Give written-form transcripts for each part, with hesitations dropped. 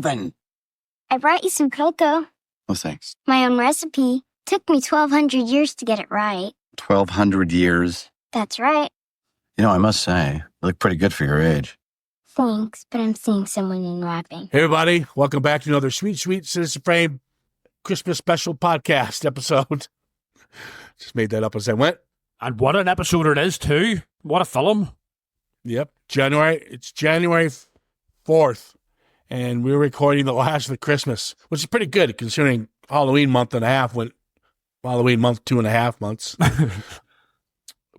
Calvin. I brought you some cocoa. Oh, thanks. My own recipe. Took me 1,200 years to get it right. 1,200 years? That's right. You know, I must say, you look pretty good for your age. Thanks, but I'm seeing someone in wrapping. Hey, everybody. Welcome back to another Sweet Citizen Frame Christmas special podcast episode. Just made that up as I went. And what an episode it is, too. What a film. Yep. It's January 4th, and we're recording the last of Christmas, which is pretty good considering Halloween month and a half went, Halloween month, 2.5 months.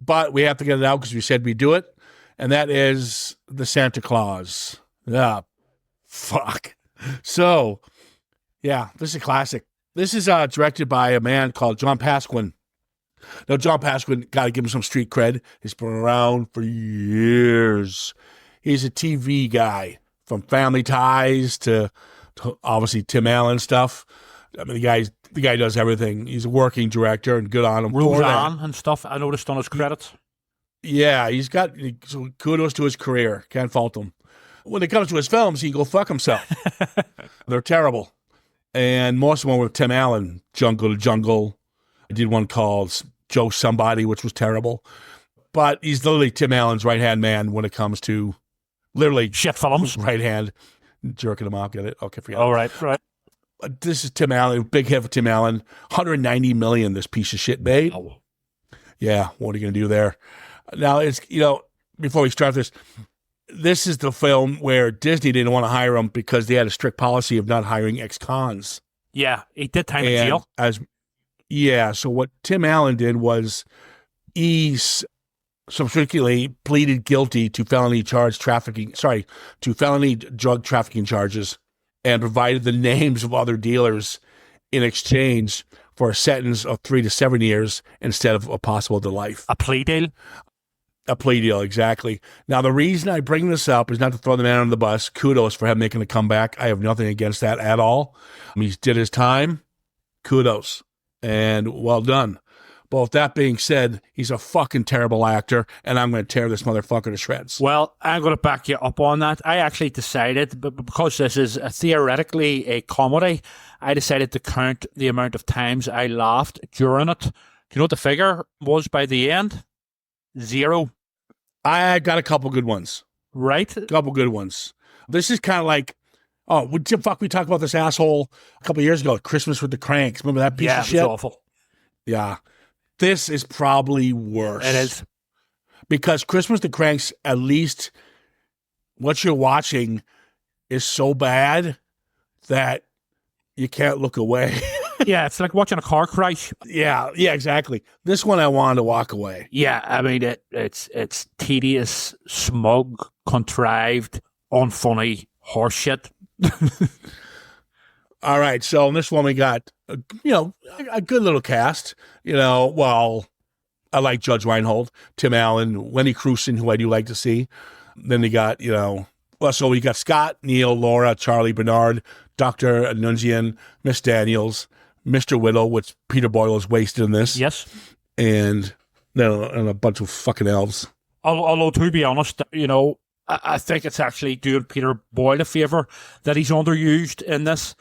But we have to get it out because we said we'd do it, and that is the Santa Claus. Yeah. Fuck. So, yeah, this is a classic. This is directed by a man called John Pasquin. Now, John Pasquin, got to give him some street cred. He's been around for years. He's a TV guy, from Family Ties to obviously Tim Allen stuff. I mean, the guy does everything. He's a working director, and good on him. Roseanne and stuff, I noticed on his credits. Yeah, so kudos to his career. Can't fault him. When it comes to his films, he can go fuck himself. They're terrible. And most of them were Tim Allen, Jungle to Jungle. I did one called Joe Somebody, which was terrible. But he's literally Tim Allen's right-hand man when it comes to literally shit films. Right hand. Jerking him off, get it? Okay, forget it. All right. This is Tim Allen, big hit for Tim Allen. $190 million this piece of shit made. Oh. Yeah, what are you going to do there? Now, it's, before we start this is the film where Disney didn't want to hire him because they had a strict policy of not hiring ex-cons. Yeah, he did time in jail. So what Tim Allen did was he subsequently pleaded guilty to felony drug trafficking charges and provided the names of other dealers in exchange for a sentence of 3 to 7 years instead of a possible to life. A plea deal? A plea deal, exactly. Now, the reason I bring this up is not to throw the man under the bus. Kudos for him making a comeback. I have nothing against that at all. He did his time. Kudos. And well done. But with that being said, he's a fucking terrible actor, and I'm going to tear this motherfucker to shreds. Well, I'm going to back you up on that. I actually decided, but because this is theoretically a comedy, I decided to count the amount of times I laughed during it. Do you know what the figure was by the end? 0. I got a couple good ones. Right? A couple good ones. This is kind of like, we talked about this asshole a couple years ago, Christmas with the Cranks. Remember that piece of shit? Yeah, it was awful. Yeah. This is probably worse. It is. Because Christmas with the Cranks, at least what you're watching is so bad that you can't look away. Yeah, it's like watching a car crash. Yeah, exactly. This one I wanted to walk away. Yeah, I mean, it's tedious, smug, contrived, unfunny horseshit. All right, so in this one we got, a good little cast. Well, I like Judge Reinhold, Tim Allen, Lenny Krusen, who I do like to see. Then they got, so we got Scott, Neil, Laura, Charlie, Bernard, Dr. Nunzian, Miss Daniels, Mr. Whittle, which Peter Boyle is wasted in this. Yes. And a bunch of fucking elves. Although, to be honest, I think it's actually doing Peter Boyle a favour that he's underused in this.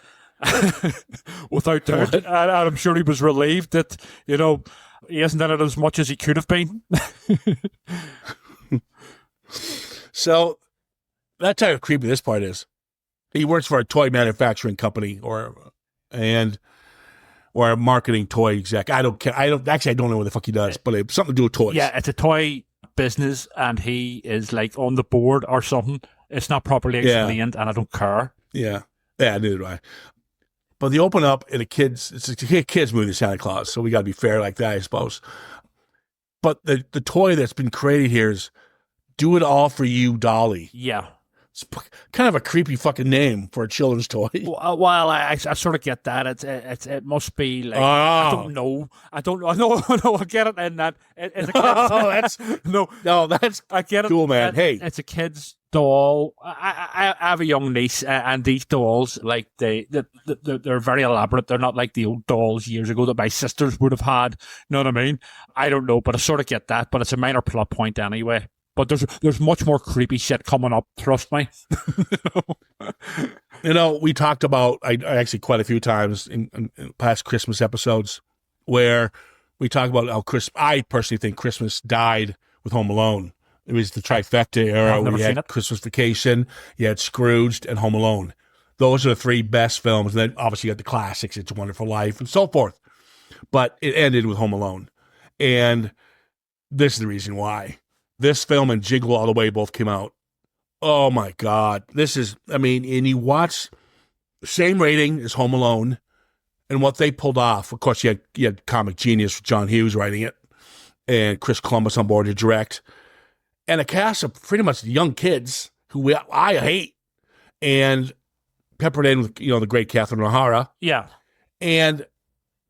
Without doubt. And I'm sure he was relieved that, he isn't in it as much as he could have been. So, that's how creepy this part is. He works for a toy manufacturing company or a marketing toy exec. I don't care. I don't know what the fuck he does, but it's something to do with toys. Yeah, it's a toy business and he is like on the board or something. It's not properly explained and I don't care. Yeah, neither do I. But they open up in it's a kid's movie, Santa Claus, so we got to be fair like that, I suppose. But the toy that's been created here is Do It All For You Dolly. Yeah. It's kind of a creepy fucking name for a children's toy. Well, I sort of get that. It must be like, I don't know. No, I get it in that. It's a kid's, I get it. Cool, man. Hey. It's a kid's doll. I have a young niece, and these dolls, like they're very elaborate. They're not like the old dolls years ago that my sisters would have had. You know what I mean? I don't know, but I sort of get that. But it's a minor plot point anyway. But there's much more creepy shit coming up. Trust me. We talked about I actually quite a few times in past Christmas episodes where we talk about how I personally think Christmas died with Home Alone. It was the trifecta era where you had Christmas Vacation, you had Scrooged, and Home Alone. Those are the three best films. And then obviously you got the classics, It's a Wonderful Life, and so forth. But it ended with Home Alone. And this is the reason why. This film and Jingle All the Way both came out. Oh my God. And you watch the same rating as Home Alone and what they pulled off. Of course, you had comic genius John Hughes writing it and Chris Columbus on board to direct. And a cast of pretty much young kids who I hate, and peppered in with the great Catherine O'Hara. Yeah, and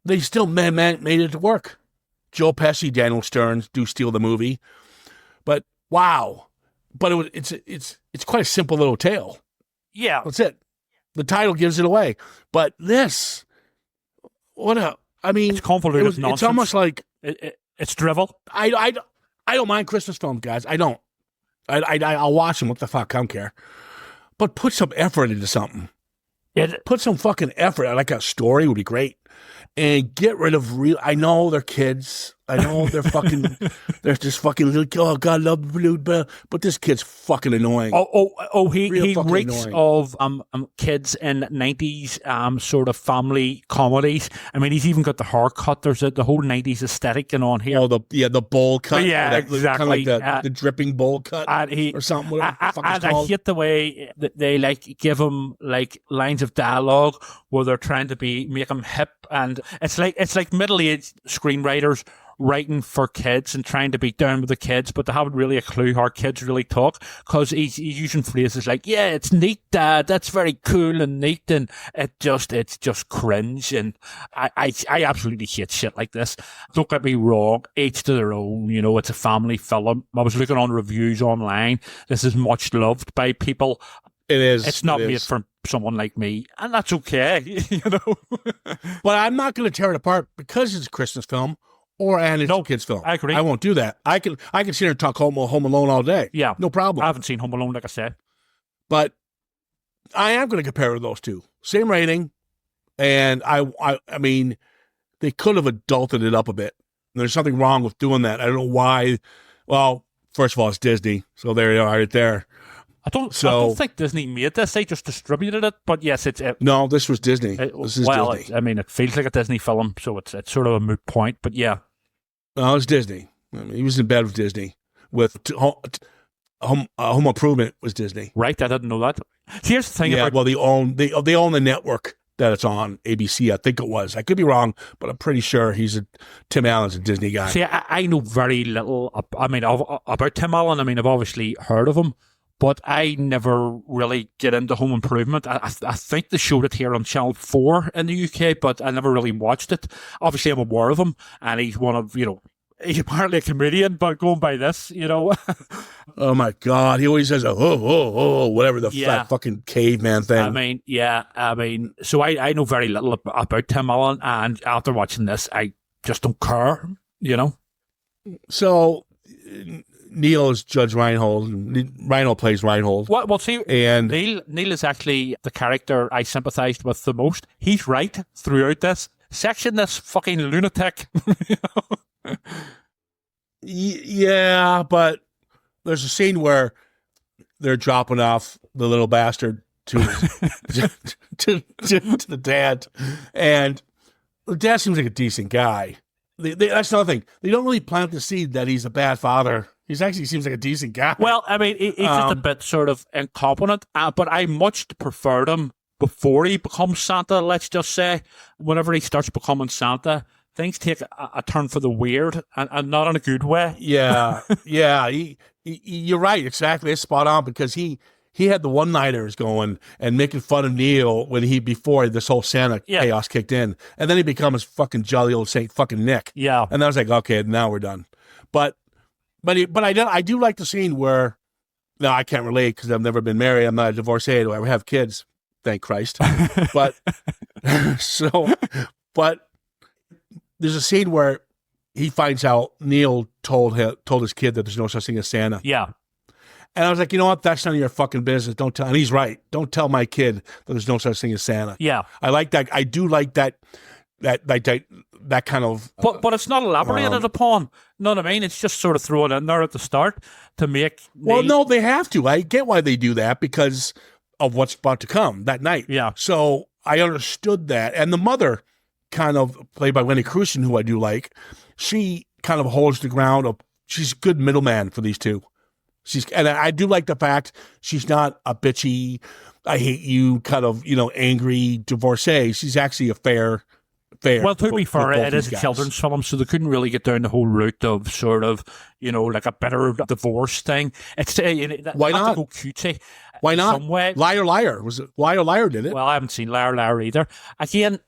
they still made it to work. Joe Pesci, Daniel Stern do steal the movie, but wow! But it's quite a simple little tale. Yeah, that's it. The title gives it away. But this, it's convoluted nonsense. It's almost like it's drivel. I don't mind Christmas films, guys. I don't. I'll watch them. What the fuck? I don't care. But put some effort into something. Put some fucking effort. Like a story would be great. And get rid of I know they're kids. I know they're fucking. They're just fucking little. Oh God, love blue bell. But this kid's fucking annoying. He reeks of kids in 90s sort of family comedies. I mean, he's even got the haircut. There's the whole 90s aesthetic going on here. Oh, the bowl cut. Yeah, exactly. Kind of like the dripping bowl cut or something. Whatever the fuck it's called. I hate the way that they give him lines of dialogue where they're trying to make him hip, and it's like middle-aged screenwriters writing for kids and trying to be down with the kids, but they haven't really a clue how kids really talk, because he's using phrases like, yeah, it's neat, Dad, that's very cool and neat, and it's just cringe, and I absolutely hate shit like this. Don't get me wrong, each to their own, it's a family film. I was looking on reviews online. This is much loved by people. It is. It's not made for someone like me, and that's okay, But I'm not going to tear it apart because it's a Christmas film and it's a kid's film. I agree. I won't do that. I can sit here and talk Home Alone all day. Yeah, no problem. I haven't seen Home Alone, like I said, but I am going to compare those two. Same rating, and I mean, they could have adulted it up a bit. There's something wrong with doing that. I don't know why. Well, first of all, it's Disney, so there you are, right there. I don't think Disney made this. They just distributed it. But yes, no, this was Disney. This is Disney. It feels like a Disney film, so it's sort of a moot point. But yeah, no, it's Disney. He was in bed with Disney. With Home Improvement was Disney. Right, I didn't know that. Here's the thing. Yeah, well, they own the network that it's on, ABC. I think it was. I could be wrong, but I'm pretty sure Tim Allen's a Disney guy. See, I know very little. About Tim Allen. I mean, I've obviously heard of him, but I never really get into Home Improvement. I think they showed it here on Channel 4 in the UK, but I never really watched it. Obviously, I'm aware of him, and he's one of, he's apparently a comedian, but going by this, Oh my God, he always says, whatever the fat fucking caveman thing. So I know very little about Tim Allen, and after watching this, I just don't care, So Neil is Judge Reinhold, and Reinhold plays Reinhold. Well, see, and Neil is actually the character I sympathised with the most. He's right throughout this. Section this fucking lunatic. Yeah, but there's a scene where they're dropping off the little bastard to the dad, and the dad seems like a decent guy. That's another thing. They don't really plant the seed that he's a bad father. He actually seems like a decent guy. Well, I mean, he's just a bit sort of incompetent, but I much preferred him before he becomes Santa, let's just say. Whenever he starts becoming Santa, things take a turn for the weird, and not in a good way. Yeah. You're right, exactly. It's spot on, because he had the one-nighters going and making fun of Neil before this whole Santa chaos kicked in. And then he becomes fucking jolly old Saint fucking Nick. Yeah. And I was like, okay, now we're done. But I do like the scene where, no, I can't relate because I've never been married. I'm not a divorcee. Do I have kids? Thank Christ. But there's a scene where he finds out Neil told his kid that there's no such thing as Santa. Yeah. And I was like, you know what? That's none of your fucking business. Don't tell. And he's right. Don't tell my kid that there's no such thing as Santa. Yeah. I like that. I do like that kind of. But it's not elaborated upon. You know what I mean? It's just sort of thrown in there at the start to make. Well, no, they have to. I get why they do that because of what's about to come that night. Yeah. So I understood that. And the mother, kind of played by Wendy Crewson, who I do like, she kind of holds the ground of. She's a good middleman for these two. And I do like the fact she's not a bitchy, I hate you kind of, angry divorcee. She's actually a fair. Well, to be fair, it is a guys. children's film, so they couldn't really get down the whole route of sort of, like a bitter divorce thing. It's why not go cutesy? Why not? Some way. Liar, liar. Was it Liar, liar? Did it? Well, I haven't seen Liar, Liar either. Again,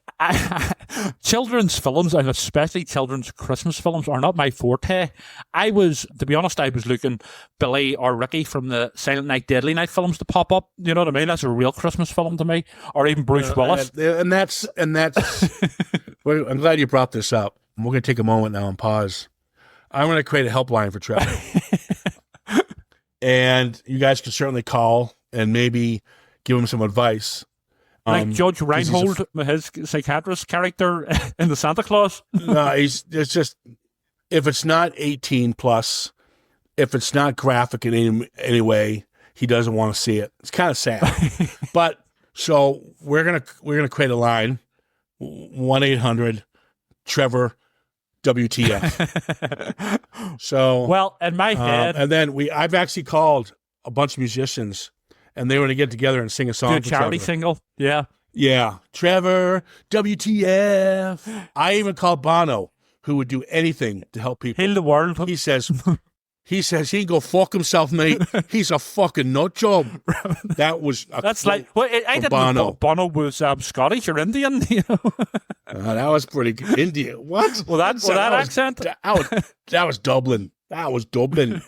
children's films, and especially children's Christmas films, are not my forte. To be honest, I was looking Billy or Ricky from the Silent Night, Deadly Night films to pop up. You know what I mean? That's a real Christmas film to me. Or even Bruce Willis. And that's. Well, I'm glad you brought this up. We're going to take a moment now and pause. I'm going to create a helpline for Trevor. And you guys can certainly call and maybe give him some advice. Like Judge Reinhold, his psychiatrist character in the Santa Claus. No, it's just, if it's not 18 plus, if it's not graphic in any way, he doesn't want to see it. It's kind of sad. But so we're gonna create a line, 1-800-TREVOR WTF. So well, in my head, and then I've actually called a bunch of musicians, and they were going to get together and sing a song. Good charity single, yeah. Trevor WTF. I even called Bono, who would do anything to help people. Heal the world. He says he can go fuck himself, mate. He's a fucking nut job. That's like, well, I didn't know Bono was Scottish or Indian. That was pretty good. Indian. What? Well, that accent. That was Dublin. That was Dublin.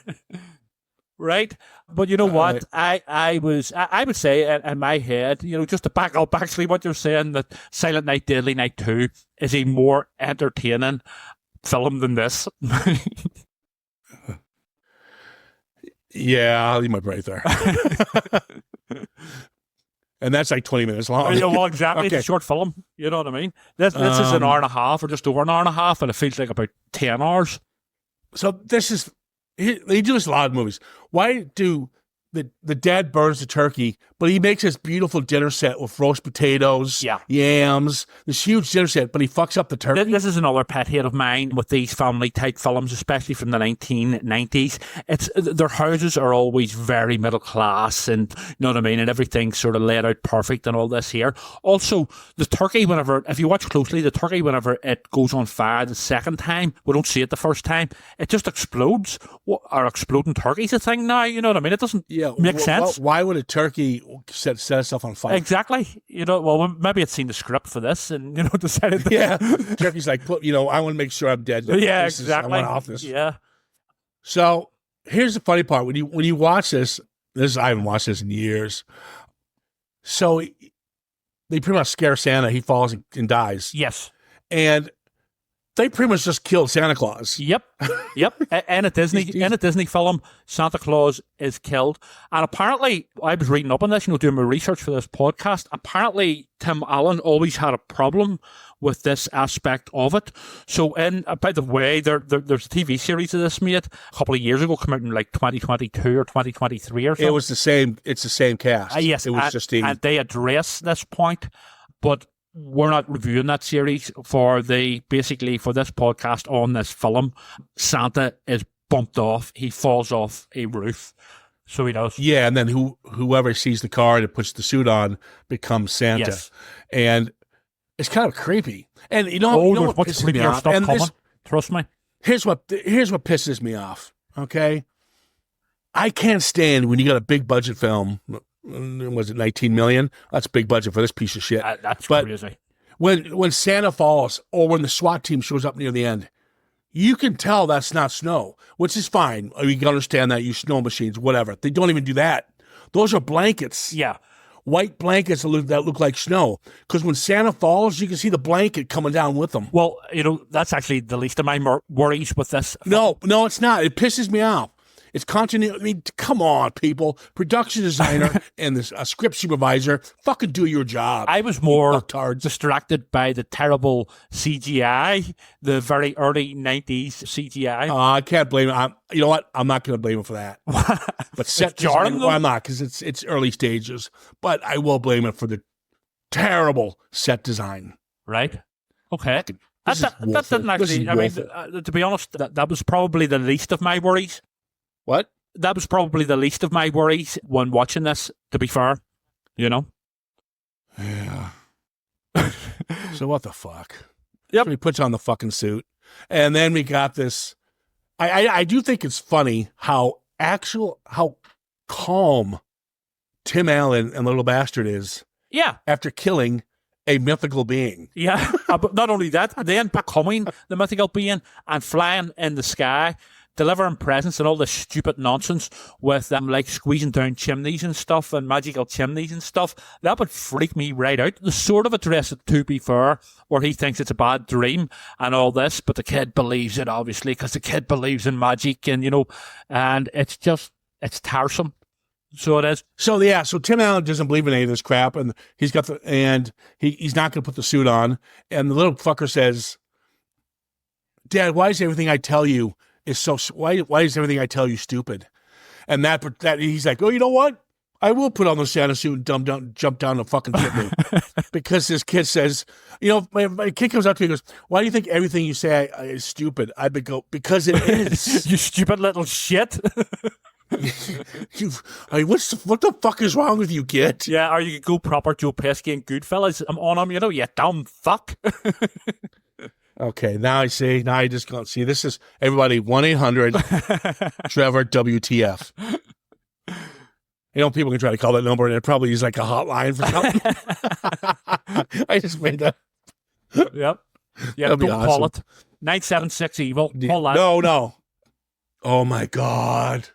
Right, but you know what? I would say in my head, just to back up actually what you're saying, that Silent Night, Deadly Night 2 is a more entertaining film than this. Yeah, I'll leave my break there. And that's like 20 minutes long. Well, exactly. Okay. It's a short film. You know what I mean? This is an hour and a half, or just over an hour and a half, and it feels like about 10 hours. So this is, they do this a lot of movies. Why do the dad burns the turkey, but he makes this beautiful dinner set with roast potatoes, yams, this huge dinner set, but he fucks up the turkey? This is another pet hate of mine with these family-type films, especially from the 1990s. Their houses are always very middle class, and you know what I mean, and everything's sort of laid out perfect and all this here. Also, the turkey, if you watch closely, the turkey, whenever it goes on fire the second time, we don't see it the first time, it just explodes. Are exploding turkeys a thing now? You know what I mean? It doesn't make sense. Why would a turkey set itself on fire? Exactly. Maybe it's seen the script for this and, decided that. Yeah. Turkey's like, I want to make sure I'm dead. Yeah, exactly. I want off this. Yeah. So here's the funny part. When you watch this, I haven't watched this in years. So they pretty much scare Santa. He falls and dies. Yes. And they pretty much just killed Santa Claus. Yep. And a Disney film, Santa Claus is killed. And apparently, I was reading up on this, doing my research for this podcast. Apparently, Tim Allen always had a problem with this aspect of it. So, by the way, there's a TV series of this made a couple of years ago, came out in like 2022 or 2023 or something. It was the same. It's the same cast. Yes, it was and they address this point, but we're not reviewing that series for this podcast on this film. Santa is bumped off. He falls off a roof. So he does. Yeah, and then whoever sees the car and puts the suit on becomes Santa. Yes. And it's kind of creepy. And there's much creepier stuff coming. Trust me. Here's what pisses me off, okay? I can't stand when you got a big budget film. Was it 19 million? That's big budget for this piece of shit. That's crazy. When Santa falls or when the SWAT team shows up near the end, you can tell that's not snow, which is fine. You can understand that, use snow machines, whatever. They don't even do that. Those are blankets. Yeah. white blankets that look like snow. Because when Santa falls, you can see the blanket coming down with him. Well, that's actually the least of my worries with this. No, it's not. It pisses me off. It's continuity. I mean, come on, people. Production designer and this script supervisor, fucking do your job. I was more fucktards. distracted by the terrible CGI, the very early 90s CGI. I can't blame him. You know what? I'm not going to blame him for that. But set design, well, I'm not, because it's early stages. But I will blame him for the terrible set design. Right? Okay. That didn't actually, I mean, to be honest, that was probably the least of my worries. What? That was probably the least of my worries when watching this, to be fair. Yeah. So what the fuck? Yep. So he puts on the fucking suit. And then we got this. I do think it's funny how calm Tim Allen and Little Bastard is. Yeah. After killing a mythical being. Yeah. But not only that, then becoming the mythical being and flying in the sky, delivering presents and all this stupid nonsense with like squeezing down chimneys and stuff and magical chimneys and stuff. That would freak me right out. The sort of address it, to be fair, where he thinks it's a bad dream and all this, but the kid believes it, obviously, because the kid believes in magic and, and it's tiresome. So it is. So Tim Allen doesn't believe in any of this crap, and he's not going to put the suit on. And the little fucker says, "Dad, why is everything I tell you why is everything I tell you stupid?" And that he's like, "Oh, you know what? I will put on the Santa suit and jump down the fucking chimney." Because this kid says, my kid comes up to me and goes, "Why do you think everything you say is stupid?" I go, "Because it is." You stupid little shit. What the fuck is wrong with you, kid? Yeah, or you could go proper Joe Pesci and Goodfellas. I'm on him, you dumb fuck. Okay, now I just can't see. This is everybody 1-800-Trevor WTF. People can try to call that number and it probably is like a hotline for something. I just made that. Yep. Yeah, don't awesome. call it. 976 evil. Call that. No. Oh my God.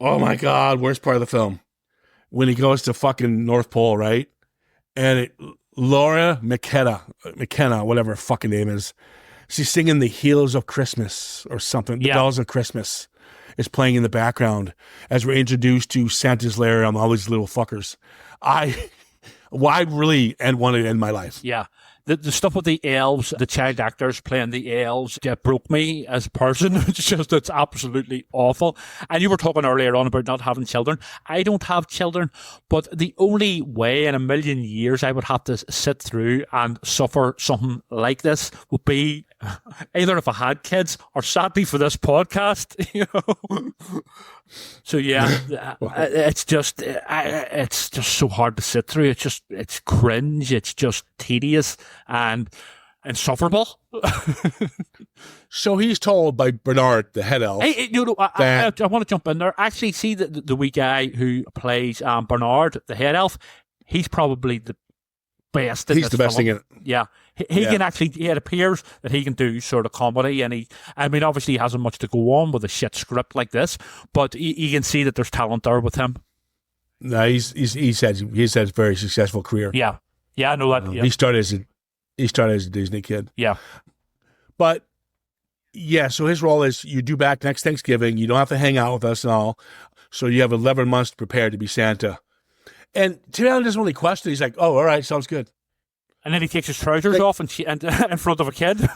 Worst part of the film. When he goes to fucking North Pole, right? And Laura McKenna, whatever her fucking name is, she's singing The Heroes of Christmas or something. The Bells of Christmas is playing in the background as we're introduced to Santa's lair and all these little fuckers. I really want to end my life. Yeah. The stuff with the elves, the child actors playing the elves, broke me as a person. It's absolutely awful. And you were talking earlier on about not having children. I don't have children, but the only way in a million years I would have to sit through and suffer something like this would be either if I had kids or sadly for this podcast, So yeah, it's just so hard to sit through. It's cringe. It's just tedious and insufferable. So he's told by Bernard, the head elf. Hey, I want to jump in there. Actually, see the wee guy who plays Bernard, the head elf. He's probably the best. He's the best thing in it. Yeah. He can actually, it appears that he can do sort of comedy, and obviously he hasn't much to go on with a shit script like this, but you can see that there's talent there with him. No, he's had a very successful career. Yeah. Yeah, I know that. Yeah. He started as a Disney kid. Yeah. But yeah, so his role is you do back next Thanksgiving, you don't have to hang out with us and all, so you have 11 months to prepare to be Santa. And Tim Allen doesn't really question. He's like, "Oh, all right, sounds good." And then he takes his trousers off and in front of a kid.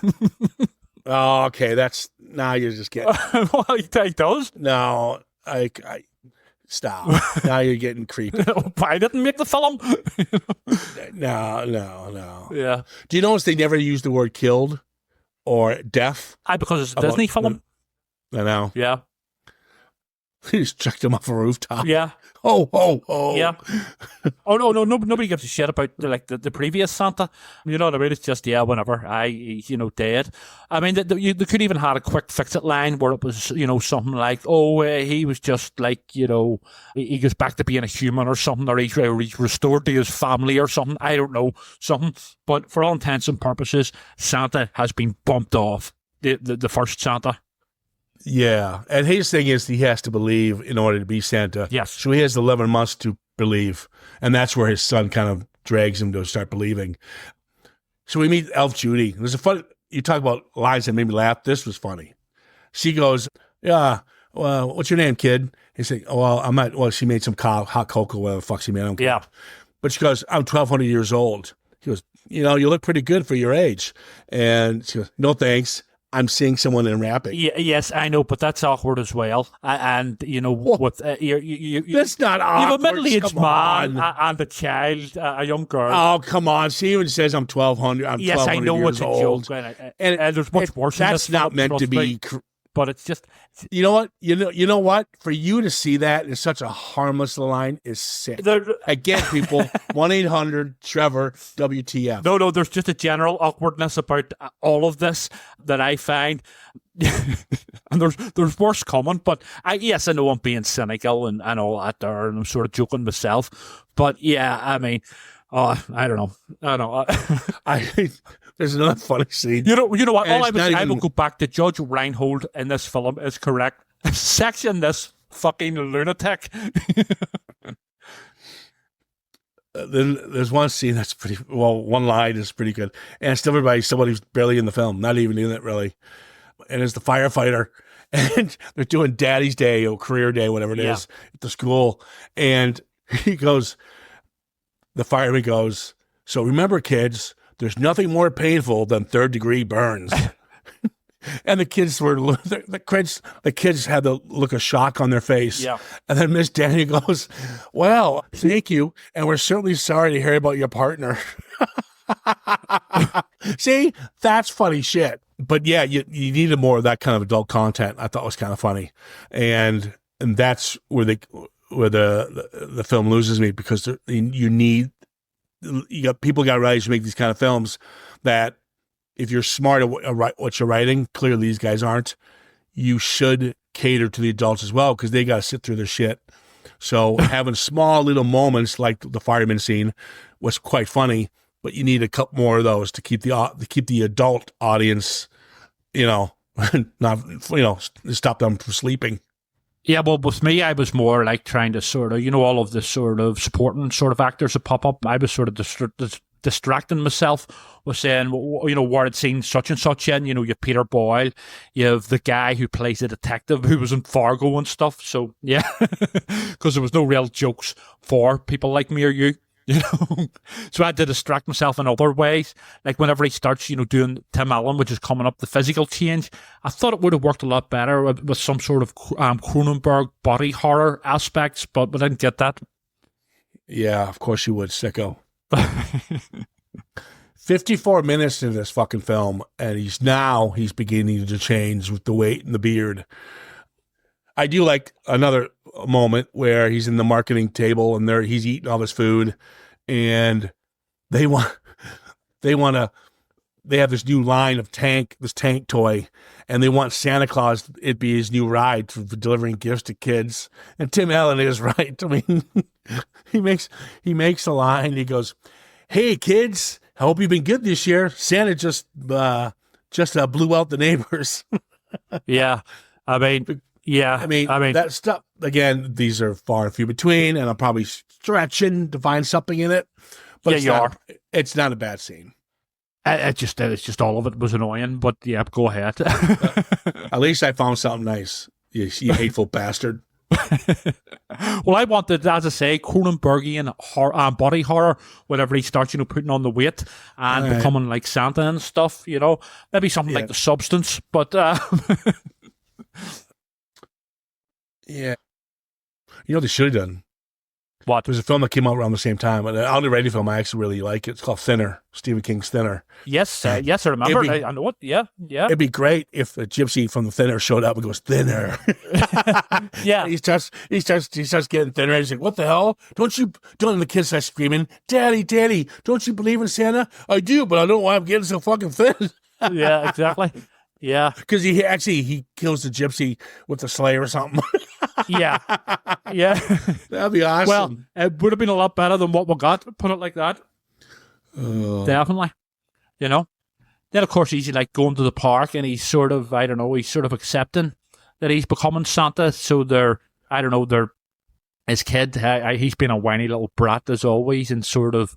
Oh, okay. Now you're just getting. Well, he does. No, I stop. Now you're getting creepy. I didn't make the film. No. Yeah. Do you notice they never use the word killed or deaf? Because it's a Disney film. I know. Yeah. He just chucked him off a rooftop. Yeah. Oh. Yeah. Oh, no, nobody gives a shit about the previous Santa. You know what I mean? It's just, whenever he's dead. I mean, they could even had a quick fix-it line where it was, something like, he was just like, he goes back to being a human or something, or he's restored to his family or something. I don't know, something. But for all intents and purposes, Santa has been bumped off, the first Santa. Yeah, and his thing is he has to believe in order to be Santa. Yes. So he has 11 months to believe. And that's where his son kind of drags him to start believing. So we meet Elf Judy. There's a fun, you talk about lines that made me laugh. This was funny. She goes, yeah, well, what's your name, kid? He's like, well, I'm not, well, she made some hot cocoa, whatever the fuck she made. I don't care. Yeah. But she goes, I'm 1,200 years old. He goes, you know, you look pretty good for your age. And she goes, no, thanks. I'm seeing someone in rapping. Yeah, yes, I know, but that's awkward as well. And you know, with that's not awkward. You have a middle-aged Come man on. and a child, a young girl. Oh, come on. She even says I'm 1,200. I'm yes, 1,200 I know years it's a old. joke, and there's much worse. In That's this not film, meant to trust me. be. But it's just, You know what? You know what? For you to see that in such a harmless line is sick. Again, people, 1-800-TREVOR WTF. No, there's just a general awkwardness about all of this that I find. And there's worse coming, but I know I'm being cynical and all that there, and I'm sort of joking myself. But yeah, I mean, I don't know. There's another funny scene. You know what? And I will go back to Judge Reinhold in this film is correct. Section this fucking lunatic. Then there's one scene that's one line is pretty good. And it's still by somebody who's barely in the film, not even in it really. And it's the firefighter. And they're doing Daddy's Day or Career Day, whatever it is, at the school. And the fireman goes, so remember, kids, there's nothing more painful than third-degree burns. And the kids the kids had the look of shock on their face. Yeah. And then Miss Daniel goes, well, thank you. And we're certainly sorry to hear about your partner. See, that's funny shit. But yeah, you needed more of that kind of adult content. I thought was kind of funny. And that's where the film loses me, because people got to realize you make these kind of films that if you're smart at what you're writing, clearly these guys aren't, you should cater to the adults as well, because they got to sit through their shit. So having small little moments like the fireman scene was quite funny, but you need a couple more of those to keep the adult audience, not, stop them from sleeping. Yeah, well, with me, I was more like trying to sort of, all of the sort of supporting sort of actors that pop up. I was sort of distracting myself with saying, where I'd seen such and such in. You have Peter Boyle, you have the guy who plays the detective who was in Fargo and stuff. So, yeah, because there was no real jokes for people like me or you. So I had to distract myself in other ways. Like whenever he starts, doing Tim Allen, which is coming up, the physical change, I thought it would have worked a lot better with some sort of Cronenberg body horror aspects, but we didn't get that. Yeah, of course you would, sicko. 54 minutes into this fucking film, and he's beginning to change with the weight and the beard. I do like another moment where he's in the marketing table and he's eating all his food, and they have this new line of this tank toy, and they want Santa Claus, it'd be his new ride for delivering gifts to kids. And Tim Allen is right. I mean, he makes a line. He goes, hey kids, I hope you've been good this year. Santa just blew out the neighbors. Yeah. I mean, that stuff, again, these are far and few between, and I'm probably stretching to find something in it. But it's not a bad scene. It's just all of it was annoying, but yeah, go ahead. At least I found something nice, you hateful bastard. Well, I wanted, as I say, Cronenbergian body horror, whenever he starts, putting on the weight and becoming like Santa and stuff, maybe something like The Substance, but... Yeah. They should have done. What? There's a film that came out around the same time, an already film I actually really like. It's called Thinner, Stephen King's Thinner. Yes, I remember. I know it. Yeah. It'd be great if a gypsy from the Thinner showed up and goes, Thinner. Yeah. he starts getting thinner. He's like, what the hell? And the kids start screaming, Daddy, don't you believe in Santa? I do, but I don't know why I'm getting so fucking thin. Yeah, exactly. Yeah. Because he kills the gypsy with the sleigh or something. Yeah. That'd be awesome. Well, it would have been a lot better than what we got, put it like that. Definitely. Then, of course, he's like going to the park and he's sort of, he's sort of accepting that he's becoming Santa. So they're his kid, he's been a whiny little brat as always, and sort of,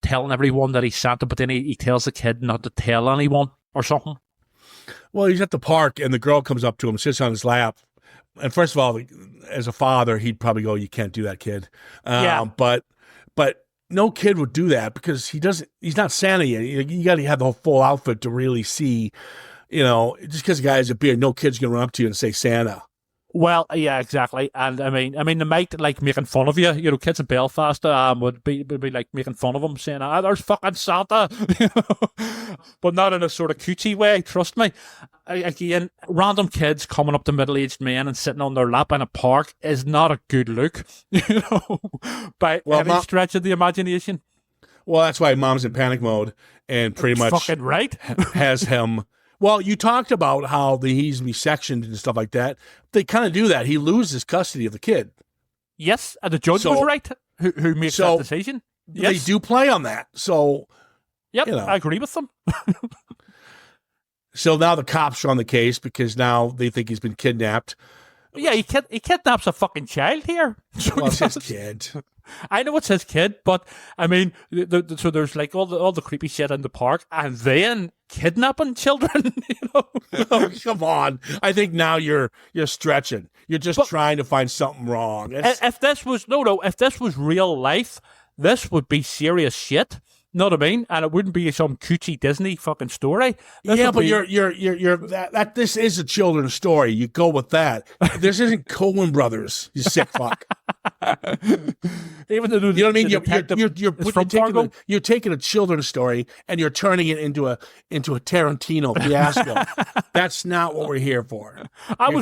telling everyone that he's Santa, but then he tells the kid not to tell anyone or something. Well, he's at the park, and the girl comes up to him, sits on his lap. And first of all, as a father, he'd probably go, "You can't do that, kid." But no kid would do that because he's not Santa yet. You got to have the whole full outfit to really see, just because the guy has a beard, no kid's going to run up to you and say Santa. Well, yeah, exactly. And I mean, they might like making fun of you. Kids in Belfast would be like making fun of him, saying, "There's fucking Santa," but not in a sort of cutesy way. Trust me. Again, random kids coming up to middle-aged men and sitting on their lap in a park is not a good look, by any stretch of the imagination. Well, that's why Mom's in panic mode and pretty much fucking right has him. Well, you talked about how he's be sectioned and stuff like that. They kind of do that. He loses custody of the kid. Yes, and the judge was right who makes that decision. Yes. They do play on that. So, yep, I agree with them. So now the cops are on the case because now they think he's been kidnapped. Yeah, he kidnaps a fucking child here. Well, it's his kid. I know it's his kid, but I mean, so there's like all the creepy shit in the park, and then kidnapping children. Oh, come on! I think now you're stretching. You're just trying to find something wrong. If this was if this was real life, this would be serious shit. Know what I mean? And it wouldn't be some cutesy Disney fucking story. Yeah, but you're that this is a children's story. You go with that. This isn't Coen Brothers. You sick fuck. Even though you know what I mean? You're taking a children's story and you're turning it into a Tarantino fiasco. That's not what we're here for.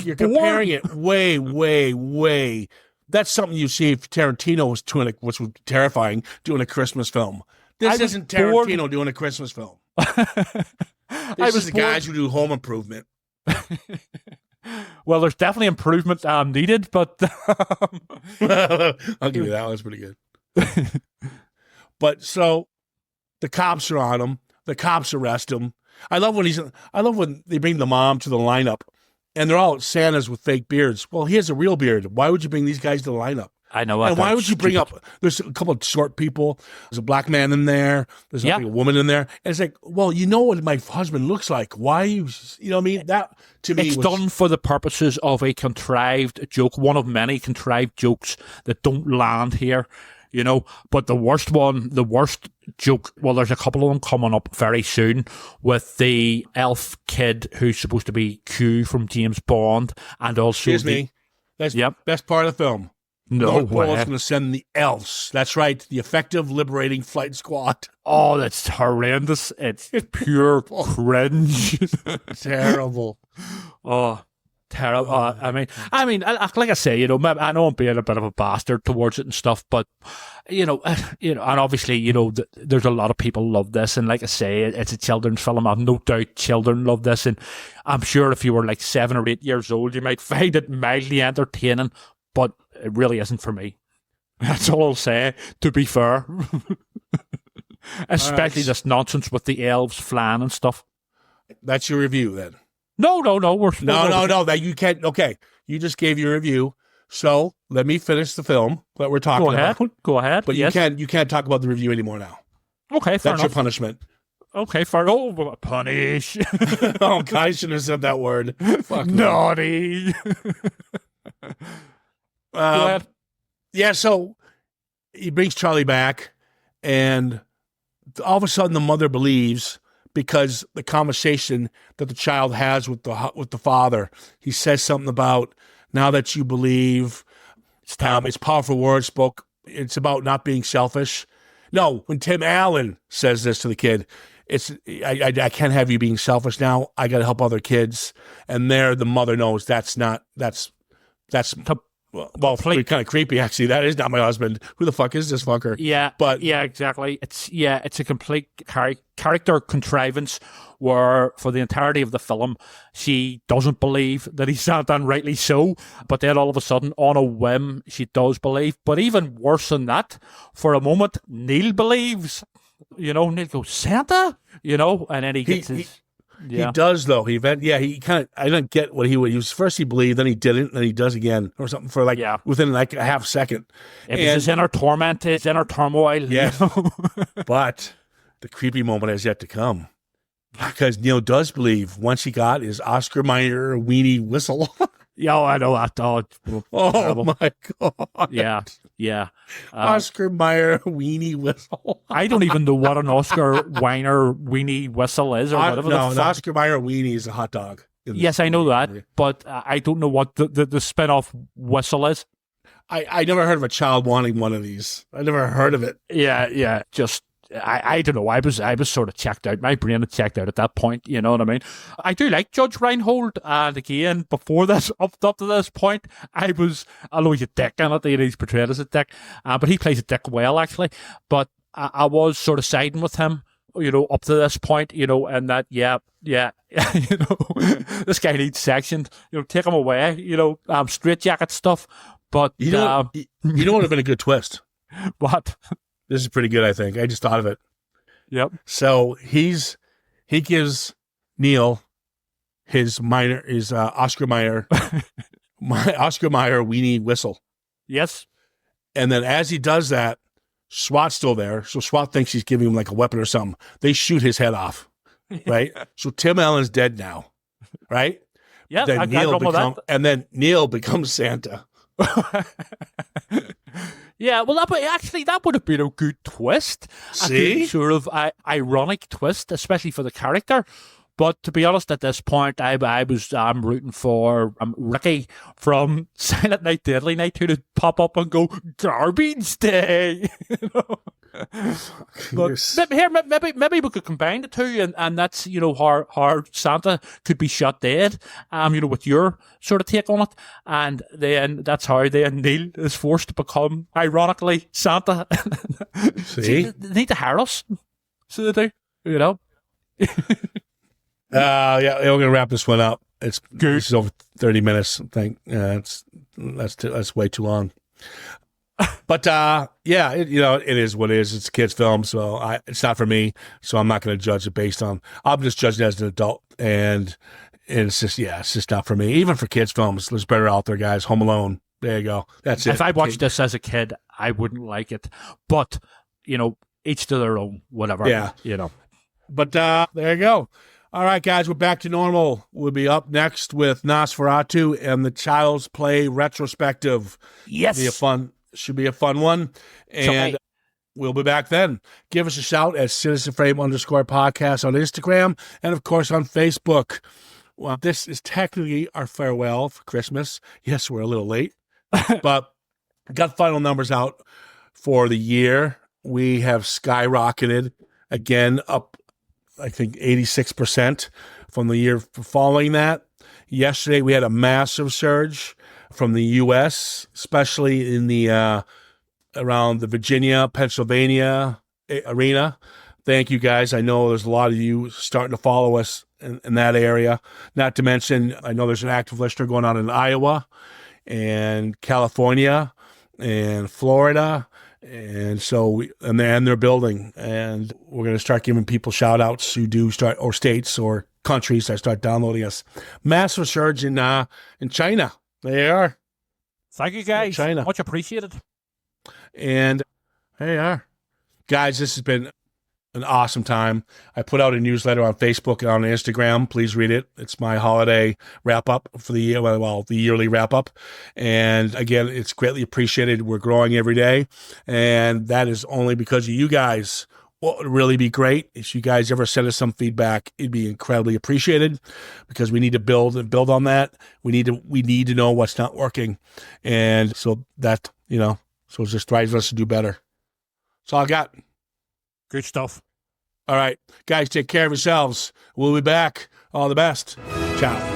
You're comparing it way. That's something you see if Tarantino was doing it, which was terrifying, doing a Christmas film. This isn't Tarantino doing a Christmas film. This is the guys who do Home Improvement. Well, there's definitely improvement needed, but I'll give you that. That's pretty good. But so the cops are on him. The cops arrest him. I love when they bring the mom to the lineup, and they're all Santas with fake beards. Well, he has a real beard. Why would you bring these guys to the lineup? I know. And why would you bring up? There's a couple of short people. There's a black man in there. There's a woman in there. And it's like, well, you know what my husband looks like. Why you know what I mean? That to me, it's done for the purposes of a contrived joke, one of many contrived jokes that don't land here. But the worst joke, well, there's a couple of them coming up very soon with the elf kid who's supposed to be Q from James Bond, and also excuse me, that's best part of the film. No way. Paul's going to send the elves. That's right, the effective liberating flight squad. Oh, that's horrendous. It's pure cringe. Terrible. Oh, terrible. I mean, like I say, I know I'm being a bit of a bastard towards it and stuff, but and obviously, there's a lot of people love this, and like I say, it's a children's film. I've no doubt children love this, and I'm sure if you were like 7 or 8 years old, you might find it mildly entertaining, but it really isn't for me. That's all I'll say, to be fair. Especially this nonsense with the elves flying and stuff. That's your review, then? No. No. That you can't. Okay, you just gave your review. So let me finish the film that we're talking about. Go ahead. But you can't talk about the review anymore now. Okay, fair enough. That's your punishment. Okay, fair. Oh, punish. Oh, I shouldn't have said that word. Fuck naughty. Go ahead. Yeah, so he brings Charlie back, and all of a sudden the mother believes because the conversation that the child has with the father, he says something about, now that you believe, it's powerful words spoke. It's about not being selfish. No, when Tim Allen says this to the kid, I can't have you being selfish now. I got to help other kids, and there the mother knows that's well, kind of creepy, actually. That is not my husband. Who the fuck is this fucker? Yeah, but yeah, exactly. It's a complete character contrivance where, for the entirety of the film, she doesn't believe that he's Santa, and rightly so. But then all of a sudden, on a whim, she does believe. But even worse than that, for a moment, Neil believes. Neil goes, Santa? And then he gets his... Yeah. He does though. He kind of. I didn't get what he would. He was first he believed, then he didn't, then he does again or something for within like a half second. It was his inner torment, his inner turmoil. Yeah. You know? But the creepy moment has yet to come because Neil does believe once he got his Oscar Mayer weenie whistle. Yeah, I know that. Oh, Oh my god! Yeah. Oscar Mayer weenie whistle. I don't even know what an Oscar Weiner weenie whistle is or whatever. No, an Oscar Mayer weenie is a hot dog. Yes, I know that, but I don't know what the spin-off whistle is. I never heard of a child wanting one of these. I never heard of it. Yeah. Just I don't know. I was sort of checked out. My brain had checked out at that point. You know what I mean? I do like Judge Reinhold, and again, before this, up to this point, I know he's a dick in it. He's portrayed as a dick, but he plays a dick well, actually. But I was sort of siding with him, you know, up to this point, you know, and that, yeah, you know, this guy needs sectioned. You know, take him away. You know, straitjacket stuff. But you know what would have been a good twist? What? This is pretty good, I think. I just thought of it. Yep. So he gives Neil his Oscar Mayer Oscar Mayer weenie whistle. Yes. And then as he does that, SWAT's still there. So SWAT thinks he's giving him like a weapon or something. They shoot his head off. Right? So Tim Allen's dead now. Right? Yeah. And then Neil becomes Santa. Yeah, well, that would have been a good twist. See? A good sort of ironic twist, especially for the character. But to be honest, at this point, I'm rooting for Ricky from Silent Night, Deadly Night, who'd pop up and go Garbage Day. You know? But maybe we could combine the two, and that's, you know, how Santa could be shot dead. You know, with your sort of take on it, and then that's how Neil is forced to become, ironically, Santa. See, they need to hire us, so they do. You know. Yeah, we're gonna wrap this one up. It's good. This is over 30 minutes. I think that's way too long. But yeah, it is what it is. It's a kid's film, so it's not for me. So I'm not going to judge it based on. I'm just judging it as an adult, and it's just not for me. Even for kids' films, there's better out there, guys. Home Alone. There you go. That's it. If I watched this as a kid, I wouldn't like it. But you know, each to their own. Whatever. Yeah. You know. But there you go. All right, guys, we're back to normal. We'll be up next with Nosferatu and the Child's Play retrospective. Yes. Should be a fun one. And we'll be back then. Give us a shout at CitizenFrame_podcast on Instagram and, of course, on Facebook. Well, this is technically our farewell for Christmas. Yes, we're a little late, but got final numbers out for the year. We have skyrocketed again, up, I think, 86% from the year following that. Yesterday, we had a massive surge from the U.S., especially in the around the Virginia, Pennsylvania arena. Thank you, guys. I know there's a lot of you starting to follow us in that area. Not to mention, I know there's an active listener going on in Iowa and California and Florida. And so, and they're building, and we're going to start giving people shout outs who do start, or states or countries that start downloading us. Massive surge in China. There you are. Thank you, guys. China. Much appreciated. And there you are. Guys, this has been an awesome time. I put out a newsletter on Facebook and on Instagram. Please read it. It's my holiday wrap up for the year. Well, the yearly wrap up. And again, it's greatly appreciated. We're growing every day. And that is only because of you guys. What would really be great if you guys ever send us some feedback. It'd be incredibly appreciated because we need to build on that. We need to know what's not working. And so that, so it just drives us to do better. That's all I got. Good stuff. All right, guys, take care of yourselves. We'll be back. All the best. Ciao.